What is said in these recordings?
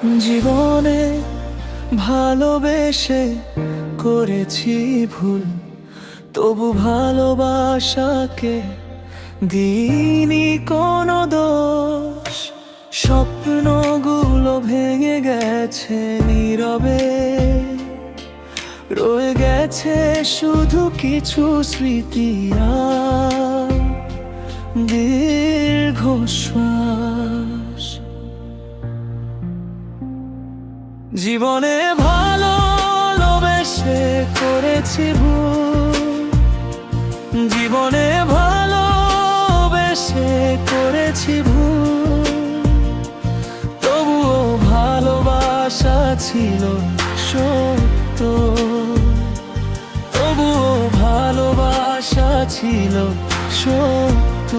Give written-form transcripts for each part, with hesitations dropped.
জীবনে ভালোবেসে করেছি ভুল, তবু ভালোবাসাকে দিইনি কোনো দোষ। স্বপ্নগুলো ভেঙে গেছে নীরবে, রয়ে গেছে শুধু কিছু স্মৃতি আর দীর্ঘশ্বাস। জীবনে ভালোবেসে করেছি ভুল, জীবনে ভালোবেসে করেছি ভুল, তবুও ভালোবাসা ছিল সত্য, তবুও ভালোবাসা ছিল সত্য।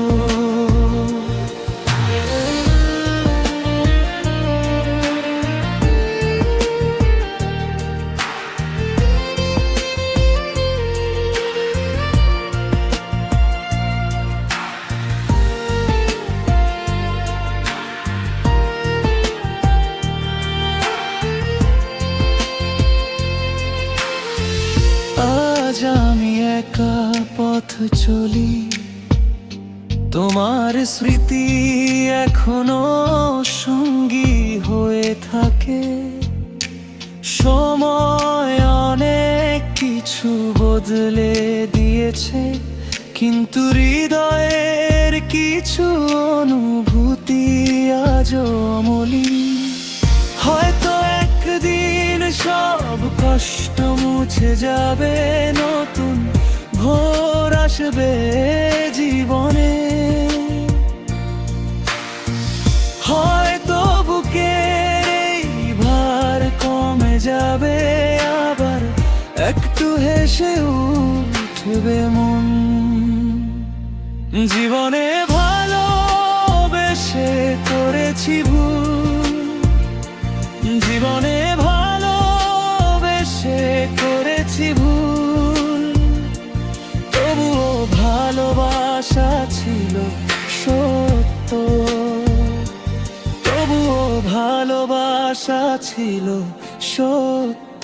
আজ আমি একা পথ চলি, তোমার স্মৃতি এখনো সঙ্গী হয়ে থাকে। সময় অনেক কিছু বদলে দিয়েছে, কিন্তু হৃদয়ের কিছু অনুভূতি আজও অমলিন। হয়তো একদিন সব কষ্ট মুছে যাবে, নতুন ভোর আসবে জীবনে। হয়তো বুকের এই ভার কমে যাবে, আবার একটু হেসে উঠবে মন। জীবনে ভালোবেসে করেছি ভুল, জীবনে ভালোবেসে করেছি ভুল, তবুও ভালোবাসা ছিল সত্য, তবুও ভালোবাসা ছিল সত্য।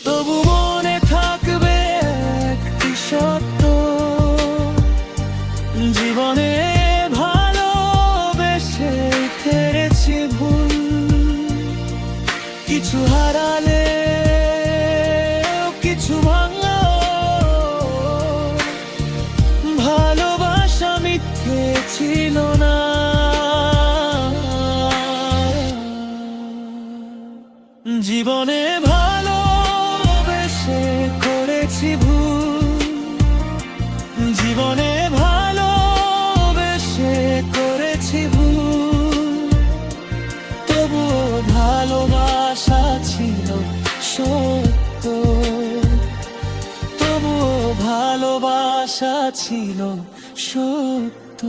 তবু মনে থাকবে একটি সত্য, জীবনে ভালোবেসে করেছি ভুল। কিছু হারালে কিছু ভাঙলো, ভালোবাসা মিথ্যে ছিল না। জীবনে ভালোবেসে করেছি ভুল, জীবনে ভালোবেসে করেছি ভুল, তবুও ভালোবাসা ছিল সত্য, তবুও ভালোবাসা ছিল সত্য।